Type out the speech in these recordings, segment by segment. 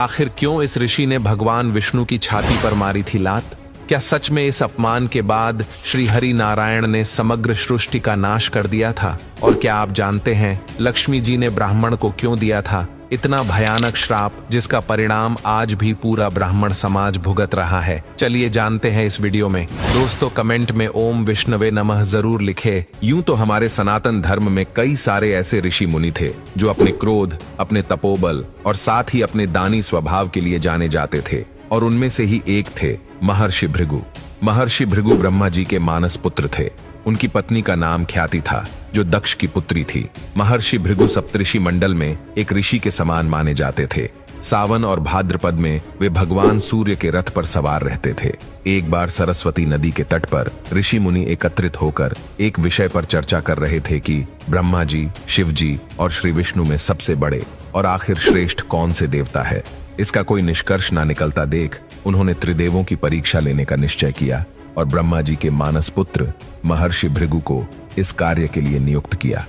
आखिर क्यों इस ऋषि ने भगवान विष्णु की छाती पर मारी थी लात? क्या सच में इस अपमान के बाद श्री हरि नारायण ने समग्र सृष्टि का नाश कर दिया था? और क्या आप जानते हैं लक्ष्मी जी ने ब्राह्मण को क्यों दिया था इतना भयानक श्राप, जिसका परिणाम आज भी पूरा ब्राह्मण समाज भुगत रहा है? चलिए जानते हैं इस वीडियो में। दोस्तों, कमेंट में ओम विष्णवे नमः जरूर लिखे। यूं तो हमारे सनातन धर्म में कई सारे ऐसे ऋषि मुनि थे जो अपने क्रोध, अपने तपोबल और साथ ही अपने दानी स्वभाव के लिए जाने जाते थे, और उनमें से ही एक थे महर्षि भृगु। महर्षि भृगु ब्रह्मा जी के मानस पुत्र थे। उनकी पत्नी का नाम ख्याति था, जो दक्ष की पुत्री थी। महर्षि भृगु सप्तऋषि मंडल में एक ऋषि के समान माने जाते थे। सावन और भाद्रपद में वे भगवान सूर्य के रथ पर सवार रहते थे। एक बार सरस्वती नदी के तट पर ऋषि मुनि एकत्रित होकर एक विषय पर चर्चा कर रहे थे कि ब्रह्मा जी, शिव जी और श्री विष्णु में सबसे बड़े और आखिर श्रेष्ठ कौन से देवता है। इसका कोई निष्कर्ष ना निकलता देख उन्होंने त्रिदेवों की परीक्षा लेने का निश्चय किया और ब्रह्मा जी के मानस पुत्र महर्षि भृगु को इस कार्य के लिए नियुक्त किया।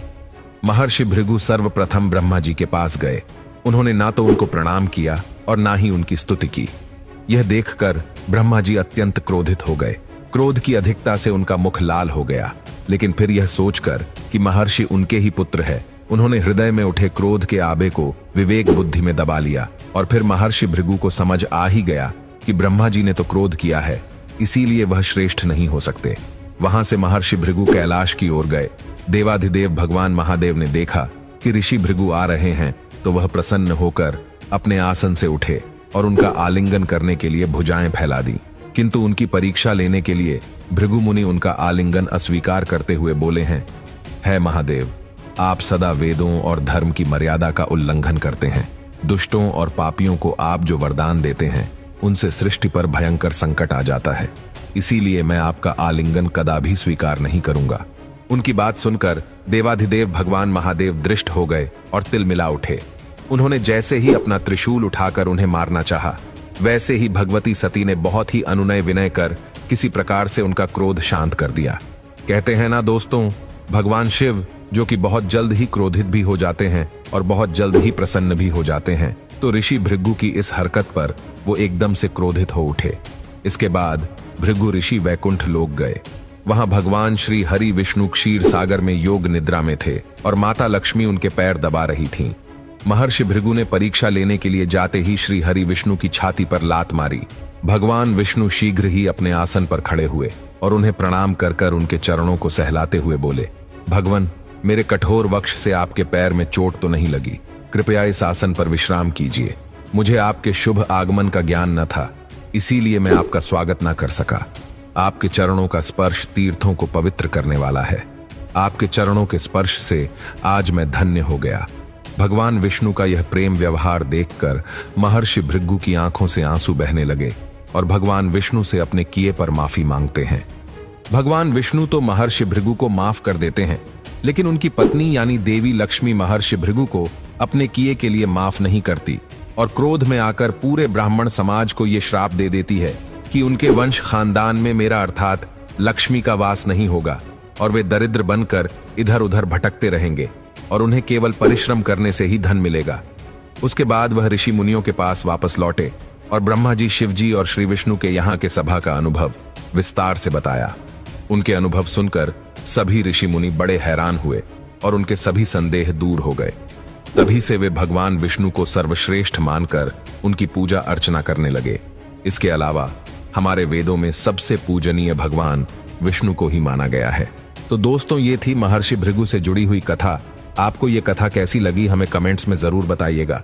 महर्षि भृगु सर्वप्रथम ब्रह्मा जी के पास गए। उन्होंने ना तो उनको प्रणाम किया और ना ही उनकी स्तुति की। यह देखकर ब्रह्मा जी अत्यंत क्रोधित हो गए। क्रोध की अधिकता से उनका मुख लाल हो गया, लेकिन फिर यह सोचकर कि महर्षि उनके ही पुत्र है, उन्होंने हृदय में उठे क्रोध के आबे को विवेक बुद्धि में दबा लिया। और फिर महर्षि भृगु को समझ आ ही गया कि ब्रह्मा जी ने तो क्रोध किया है, इसीलिए वह श्रेष्ठ नहीं हो सकते। वहां से महर्षि भृगु कैलाश की ओर गए। देवाधिदेव भगवान महादेव ने देखा कि ऋषि भृगु आ रहे हैं, तो वह प्रसन्न होकर अपने आसन से उठे और उनका आलिंगन करने के लिए भुजाएं फैला दी। किंतु उनकी परीक्षा लेने के लिए भृगु मुनि उनका आलिंगन अस्वीकार करते हुए बोले हैं, है महादेव, आप सदा वेदों और धर्म की मर्यादा का उल्लंघन करते हैं। दुष्टों और पापियों को आप जो वरदान देते हैं, उनसे सृष्टि पर भयंकर संकट आ जाता है, इसीलिए मैं आपका आलिंगन कदापि स्वीकार नहीं करूंगा। उनकी बात सुनकर देवाधिदेव भगवान महादेव दृष्ट हो गए और तिलमिला उठे। उन्होंने जैसे ही अपना त्रिशूल उठाकर उन्हें मारना चाहा, वैसे ही भगवती सती ने बहुत ही अनुनय विनय कर किसी प्रकार से उनका क्रोध शांत कर दिया। कहते हैं ना दोस्तों, भगवान शिव जो कि बहुत जल्द ही क्रोधित भी हो जाते हैं और बहुत जल्द ही प्रसन्न भी हो जाते हैं, तो ऋषि भृगु की इस हरकत पर वो एकदम से क्रोधित हो उठे। इसके बाद भृगु ऋषि वैकुंठ लोक गए। वहां भगवान श्री हरि विष्णु क्षीर सागर में योग निद्रा में थे और माता लक्ष्मी उनके पैर दबा रही थीं। महर्षि भृगु ने परीक्षा लेने के लिए जाते ही श्री हरि विष्णु की छाती पर लात मारी। भगवान विष्णु शीघ्र ही अपने आसन पर खड़े हुए और उन्हें प्रणाम कर कर उनके चरणों को सहलाते हुए बोले, भगवन, मेरे कठोर वक्ष से आपके पैर में चोट तो नहीं लगी? कृपया इस आसन पर विश्राम कीजिए। मुझे आपके शुभ आगमन का ज्ञान न था, इसीलिए मैं आपका स्वागत न कर सका। आपके चरणों का स्पर्श तीर्थों को पवित्र करने वाला है। आपके चरणों के स्पर्श से आज मैं धन्य हो गया। भगवान विष्णु का यह प्रेम व्यवहार देखकर महर्षि भृगु की आंखों से आंसू बहने लगे और भगवान विष्णु से अपने किए पर माफी मांगते हैं। भगवान विष्णु तो महर्षि भृगु को माफ कर देते हैं, लेकिन उनकी पत्नी यानी देवी लक्ष्मी महर्षि भृगु को अपने किए के लिए माफ नहीं करती और क्रोध में आकर पूरे ब्राह्मण समाज को यह श्राप दे देती है कि उनके वंश खानदान में मेरा अर्थात लक्ष्मी का वास नहीं होगा और वे दरिद्र बनकर इधर उधर भटकते रहेंगे और उन्हें केवल परिश्रम करने से ही धन मिलेगा। उसके बाद वह ऋषि मुनियों के पास वापस लौटे और ब्रह्मा जी, शिव जी और श्री विष्णु के यहाँ के सभा का अनुभव विस्तार से बताया। उनके अनुभव सुनकर सभी ऋषि मुनि बड़े हैरान हुए और उनके सभी संदेह दूर हो गए। तभी से वे भगवान विष्णु को सर्वश्रेष्ठ मानकर उनकी पूजा अर्चना करने लगे। इसके अलावा हमारे वेदों में सबसे पूजनीय भगवान विष्णु को ही माना गया है। तो दोस्तों, ये थी महर्षि भृगु से जुड़ी हुई कथा। आपको ये कथा कैसी लगी हमें कमेंट्स में जरूर बताइएगा।